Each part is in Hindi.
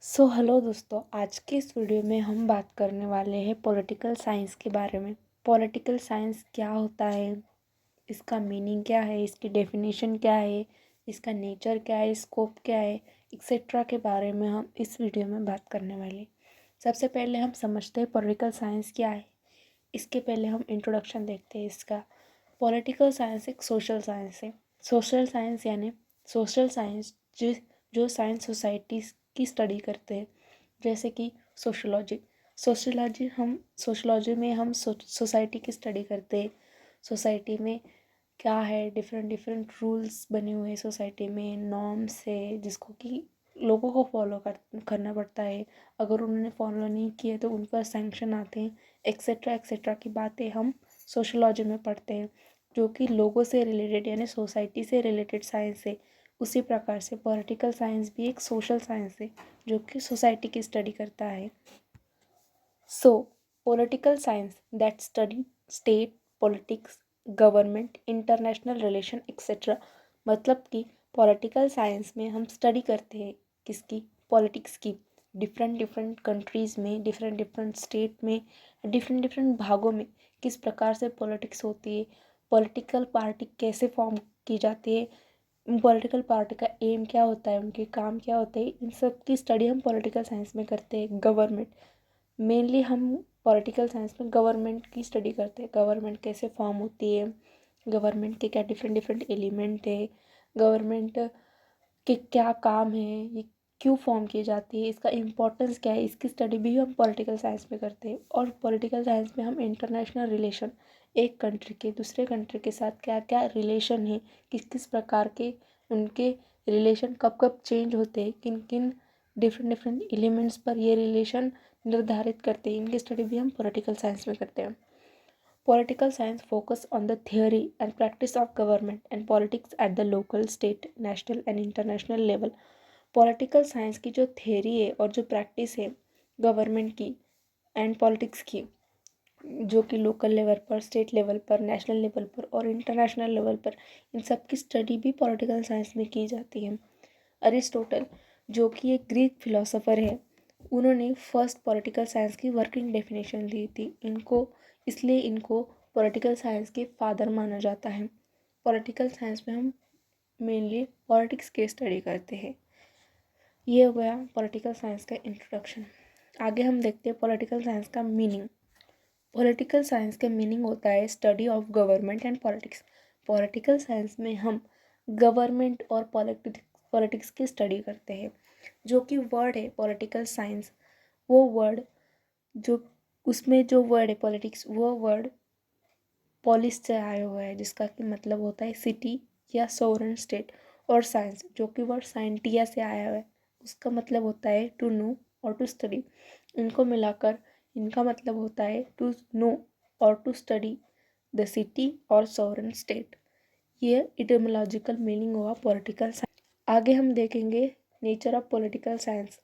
हेलो दोस्तों, आज के इस वीडियो में हम बात करने वाले हैं पॉलिटिकल साइंस के बारे में। पॉलिटिकल साइंस क्या होता है, इसका मीनिंग क्या है, इसकी डेफिनेशन क्या है, इसका नेचर क्या है, स्कोप क्या है, एक्सेट्रा के बारे में हम इस वीडियो में बात करने वाले हैं। सबसे पहले हम समझते हैं पॉलिटिकल साइंस क्या है। इसके पहले हम इंट्रोडक्शन देखते हैं इसका। पॉलिटिकल साइंस एक सोशल साइंस है। सोशल साइंस यानी सोशल साइंस जो साइंस सोसाइटीज़ की स्टडी करते हैं, जैसे कि सोशोलॉजी। सोशोलॉजी में हम सोसाइटी की स्टडी करते हैं। सोसाइटी में क्या है, डिफरेंट डिफरेंट रूल्स बने हुए हैं सोसाइटी में, नॉर्म्स है जिसको कि लोगों को फॉलो करना पड़ता है। अगर उन्होंने फॉलो नहीं किए तो उन पर सैंक्शन आते हैं, एक्सेट्रा एक्सेट्रा की बातें हम सोशोलॉजी में पढ़ते हैं, जो कि लोगों से रिलेटेड यानी सोसाइटी से रिलेटेड साइंस है। उसी प्रकार से पॉलिटिकल साइंस भी एक सोशल साइंस है जो कि सोसाइटी की स्टडी करता है। सो political science that steady state politics, government, international relation etcetera. मतलब कि पॉलिटिकल साइंस में हम स्टडी करते हैं किसकी, पॉलिटिक्स की। डिफरेंट डिफरेंट कंट्रीज़ में, डिफरेंट डिफरेंट स्टेट में, डिफरेंट डिफरेंट भागों में किस प्रकार से पॉलिटिक्स होती है, पॉलिटिकल पार्टी कैसे फॉर्म की जाती है, पॉलिटिकल पार्टी का एम क्या होता है, उनके काम क्या होते हैं, इन सब की स्टडी हम पॉलिटिकल साइंस में करते हैं। गवर्नमेंट, मेनली हम पॉलिटिकल साइंस में गवर्नमेंट की स्टडी करते हैं। गवर्नमेंट कैसे फॉर्म होती है, गवर्नमेंट के क्या डिफरेंट डिफरेंट एलिमेंट है, गवर्नमेंट के क्या काम है, ये क्यों फॉर्म की जाती है, इसका इम्पोर्टेंस क्या है, इसकी स्टडी भी हम पॉलिटिकल साइंस में करते हैं। और पॉलिटिकल साइंस में हम इंटरनेशनल रिलेशन, एक कंट्री के दूसरे कंट्री के साथ क्या क्या रिलेशन है, किस किस प्रकार के उनके रिलेशन कब कब चेंज होते हैं, किन किन डिफरेंट डिफरेंट एलिमेंट्स पर ये रिलेशन निर्धारित करते हैं, इनकी स्टडी भी हम पॉलिटिकल साइंस में करते हैं। Political science focus on the theory and practice of government and politics at the local, state, national and international level. Political science की जो थियोरी है और जो प्रैक्टिस है गवर्नमेंट की एंड पॉलिटिक्स की, जो कि लोकल लेवल पर, स्टेट लेवल पर, नेशनल लेवल पर और इंटरनेशनल लेवल पर, इन सब की स्टडी भी पॉलिटिकल साइंस में की जाती है। अरिस्टोटल, जो कि एक ग्रीक फिलोसोफर है, उन्होंने फर्स्ट पॉलिटिकल साइंस की वर्किंग डेफिनेशन दी थी। इनको पॉलिटिकल साइंस के फादर माना जाता है। पॉलिटिकल साइंस में हम मेनली पॉलिटिक्स की स्टडी करते हैं। ये हो गया पॉलिटिकल साइंस का इंट्रोडक्शन। आगे हम देखते हैं पॉलिटिकल साइंस का मीनिंग। पॉलिटिकल साइंस का मीनिंग होता है study of government and politics. Political science में हम गवर्नमेंट और पॉलिटिक्स की स्टडी करते हैं। जो कि वर्ड है पॉलिटिकल साइंस, वो वर्ड जो उसमें जो वर्ड है पॉलिटिक्स, वो वर्ड पॉलिस से आया हुआ है, जिसका कि मतलब होता है सिटी या सोवरेन स्टेट। और साइंस, जो कि वर्ड साइंटिया से आया हुआ है, उसका मतलब होता है टू नो और टू स्टडी। इनको मिलाकर इनका मतलब होता है टू नो और टू स्टडी द सिटी और सोवरेन स्टेट। ये इटमोलॉजिकल मीनिंग हुआ पॉलिटिकल साइंस। आगे हम देखेंगे nature of political science.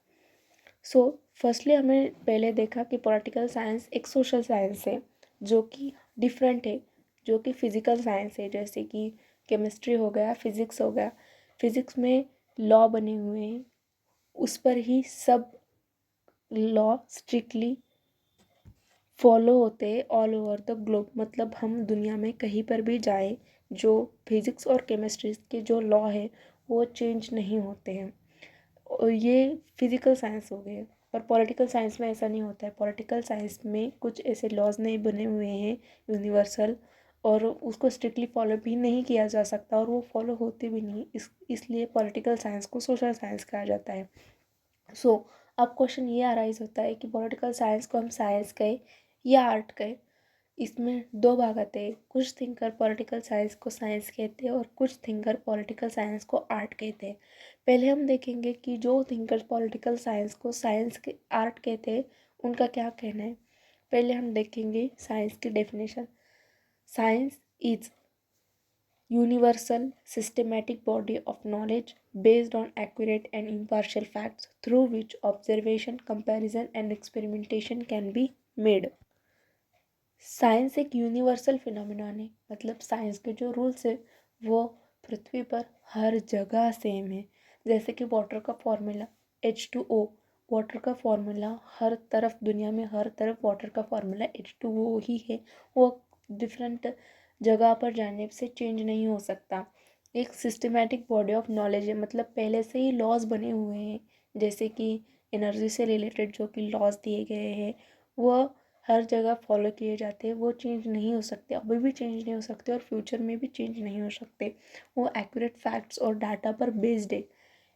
Firstly हमने पहले देखा कि पॉलिटिकल साइंस एक सोशल साइंस है जो कि डिफरेंट है, जो कि फिजिकल साइंस है, जैसे कि केमिस्ट्री हो गया, फिजिक्स हो गया। फिजिक्स में लॉ बने हुए हैं, उस पर ही सब लॉ स्ट्रिक्टली फॉलो होते हैं ऑल ओवर द ग्लोब। मतलब हम दुनिया में कहीं पर भी जाएं, जो फिजिक्स और केमिस्ट्री के जो लॉ है वो चेंज नहीं होते हैं। और ये फिजिकल साइंस हो गए। पर पॉलिटिकल साइंस में ऐसा नहीं होता है। पॉलिटिकल साइंस में कुछ ऐसे लॉज नहीं बने हुए हैं यूनिवर्सल, और उसको स्ट्रिक्टली फॉलो भी नहीं किया जा सकता और वो फॉलो होते भी नहीं। इसलिए पॉलिटिकल साइंस को सोशल साइंस कहा जाता है। अब क्वेश्चन ये अराइज होता है कि पॉलिटिकल साइंस को हम साइंस कहें या आर्ट कहें। इसमें दो भाग आते हैं। कुछ थिंकर पॉलिटिकल साइंस को साइंस कहते हैं और कुछ थिंकर पॉलिटिकल साइंस को आर्ट कहते हैं। पहले हम देखेंगे कि जो थिंकर पॉलिटिकल साइंस को साइंस के आर्ट कहते हैं उनका क्या कहना है। पहले हम देखेंगे साइंस की definition. Science is universal systematic body of knowledge based on accurate and impartial facts through which observation, comparison and experimentation can be made। Science एक यूनिवर्सल फिनोमिनॉन है, मतलब साइंस के जो रूल्स है वो पृथ्वी पर हर जगह सेम है। जैसे कि वाटर का फॉर्मूला H2O, वाटर का फार्मूला हर तरफ, दुनिया में हर तरफ वाटर का फार्मूला H2O ही है। वो डिफरेंट जगह पर जाने से चेंज नहीं हो सकता। एक सिस्टमेटिक बॉडी ऑफ नॉलेज है, मतलब पहले से ही लॉज बने हुए हैं, जैसे कि एनर्जी से रिलेटेड जो कि लॉज दिए गए हैं वो हर जगह फॉलो किए जाते हैं। वो चेंज नहीं हो सकते, अभी भी चेंज नहीं हो सकते और फ्यूचर में भी चेंज नहीं हो सकते। वो एक्यूरेट फैक्ट्स और डाटा पर बेस्ड है।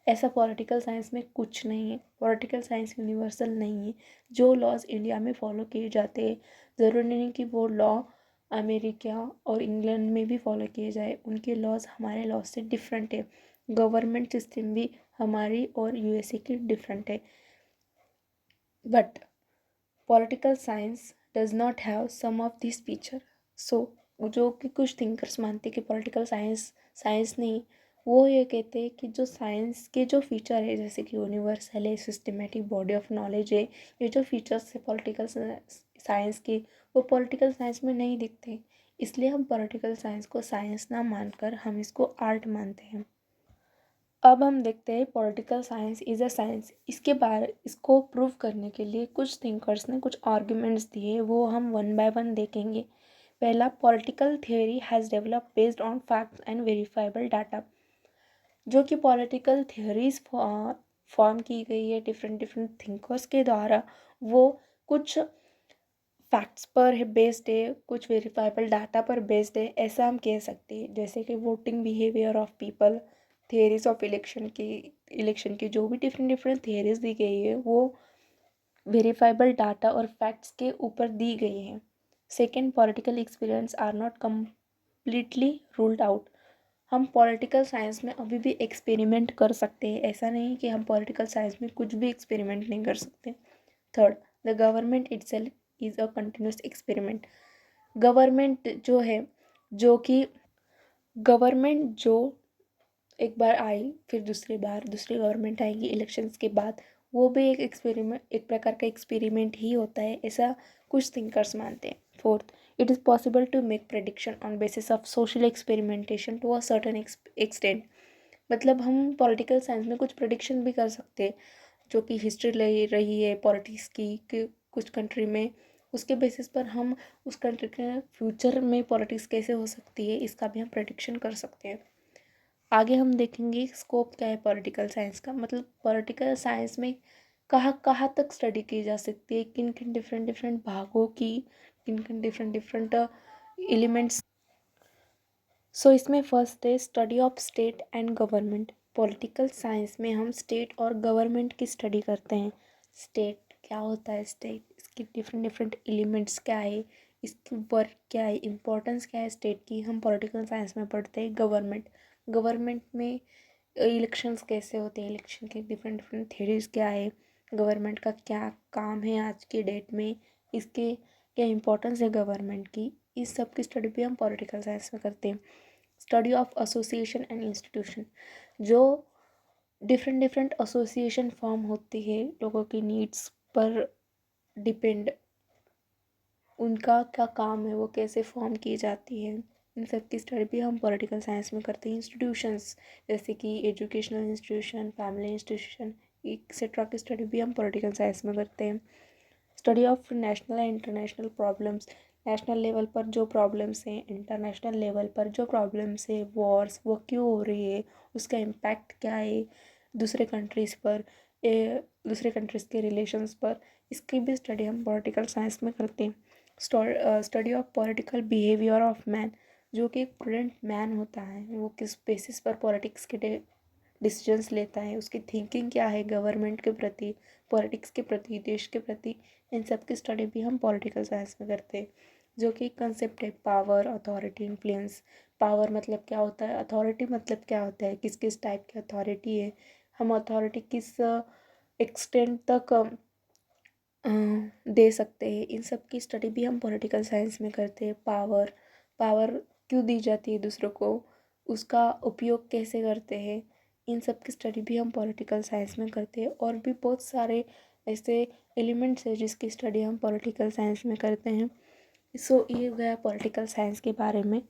ऐसा पॉलिटिकल साइंस में कुछ नहीं है। पॉलिटिकल साइंस यूनिवर्सल नहीं है। जो लॉज इंडिया में फॉलो किए जाते हैं, ज़रूरी नहीं कि वो लॉ अमेरिका और इंग्लैंड में भी फॉलो किए जाए। उनके लॉज हमारे लॉज से डिफरेंट है। गवर्नमेंट सिस्टम भी हमारी और यूएसए की डिफरेंट है। But political science does not have some of this feature. So जो कि कुछ थिंकर्स मानते हैं कि पॉलिटिकल साइंस साइंस नहीं, वो ये कहते हैं कि जो साइंस के जो फीचर है, जैसे कि यूनिवर्सल है, सिस्टमेटिक बॉडी ऑफ नॉलेज है, ये जो फीचर्स है पॉलिटिकल साइंस के, वो पॉलिटिकल साइंस में नहीं दिखते। इसलिए हम पॉलिटिकल साइंस को साइंस ना मानकर हम इसको आर्ट मानते हैं। अब हम देखते हैं political science is a science. इसके बारे इसको प्रूव करने के लिए कुछ थिंकर्स ने कुछ आर्ग्यूमेंट्स दिए, वो हम वन बाय वन देखेंगे। पहला, political theory has develop based on facts and verifiable data. जो कि पॉलिटिकल थियोरीज फॉर्म की गई है डिफरेंट डिफरेंट थिंकर्स के द्वारा, वो कुछ फैक्ट्स पर है बेस्ड है, कुछ वेरीफाइबल डाटा पर बेस्ड है, ऐसा हम कह सकते हैं। जैसे कि voting behaviour of people, theories of election की जो भी डिफरेंट डिफरेंट थियरीज दी गई है, वो वेरीफाइबल डाटा और फैक्ट्स के ऊपर दी गई है। Second, political experience are not completely ruled out. हम पॉलिटिकल साइंस में अभी भी एक्सपेरिमेंट कर सकते हैं, ऐसा नहीं कि हम पॉलिटिकल साइंस में कुछ भी एक्सपेरिमेंट नहीं कर सकते। Third, the government itself is a continuous experiment. Government जो है, जो कि गवर्नमेंट जो एक बार आई, फिर दूसरी गवर्नमेंट आएगी इलेक्शंस के बाद, वो भी एक एक्सपेरिमेंट, एक प्रकार का एक्सपेरिमेंट ही होता है, ऐसा कुछ थिंकर्स मानते हैं। Fourth, it is possible to make prediction on basis of social experimentation to a certain extent. मतलब हम पॉलिटिकल साइंस में कुछ प्रेडिक्शन भी कर सकते हैं, जो कि हिस्ट्री ले रही है पॉलिटिक्स की कि कुछ कंट्री में, उसके बेसिस पर हम उस कंट्री के फ्यूचर में पॉलिटिक्स कैसे हो सकती है, इसका भी हम प्रेडिक्शन कर सकते हैं। आगे हम देखेंगे स्कोप क्या है पॉलिटिकल साइंस का, मतलब पॉलिटिकल साइंस में कहाँ कहाँ तक स्टडी की जा सकती है, किन किन डिफरेंट डिफरेंट भागों की, किन किन डिफरेंट डिफरेंट एलिमेंट्स। सो इसमें फर्स्ट है study of state and government. Political science में हम स्टेट और गवर्नमेंट की स्टडी करते हैं। स्टेट क्या होता है, स्टेट, इसकी डिफरेंट डिफरेंट एलिमेंट्स क्या है, इसकी वर्क क्या है, इम्पोर्टेंस क्या है स्टेट की, हम पॉलिटिकल साइंस में पढ़ते हैं। गवर्नमेंट, गवर्नमेंट में इलेक्शंस कैसे होते हैं, इलेक्शन के डिफरेंट डिफरेंट थ्योरीज क्या है, गवर्नमेंट का क्या काम है आज के डेट में, इसके क्या इंपॉर्टेंस है गवर्नमेंट की, इस सब की स्टडी भी हम पॉलिटिकल साइंस में करते हैं। Study of association and institution, जो डिफरेंट डिफरेंट एसोसिएशन फॉर्म होती है लोगों की नीड्स पर डिपेंड, उनका क्या काम है, वो कैसे फॉर्म की जाती है, इन सब की स्टडी भी हम पॉलिटिकल साइंस में करते हैं। इंस्टीट्यूशंस जैसे कि educational institution, family institution, etcetera की स्टडी भी हम पॉलिटिकल साइंस में करते हैं। Study of national and international problems, national level पर जो प्रॉब्लम्स हैं, इंटरनेशनल लेवल पर जो प्रॉब्लम्स है, वॉर्स वो क्यों हो रही है, उसका इम्पैक्ट क्या है दूसरे कंट्रीज़ पर, दूसरे कंट्रीज़ के रिलेशंस पर, इसकी भी स्टडी हम पॉलिटिकल साइंस में करते हैं। Study of political behaviour of man, जो कि एक प्रूडेंट मैन होता है, वो किस बेसिस पर पॉलिटिक्स के डिसीजंस लेता है, उसकी थिंकिंग क्या है गवर्नमेंट के प्रति, पॉलिटिक्स के प्रति, देश के प्रति, इन सब की स्टडी भी हम पॉलिटिकल साइंस में करते हैं। जो कि कंसेप्ट है पावर, अथॉरिटी, इन्फ्लुएंस। पावर मतलब क्या होता है, अथॉरिटी मतलब क्या होता है, किस किस टाइप की अथॉरिटी है, हम अथॉरिटी किस एक्सटेंट तक दे सकते हैं, इन सब की स्टडी भी हम पॉलिटिकल साइंस में करते हैं। पावर, पावर क्यों दी जाती है दूसरों को, उसका उपयोग कैसे करते हैं, इन सब की स्टडी भी हम पॉलिटिकल साइंस में करते हैं। और भी बहुत सारे ऐसे एलिमेंट्स हैं जिसकी स्टडी हम पॉलिटिकल साइंस में करते हैं। सो ये गया पॉलिटिकल साइंस के बारे में।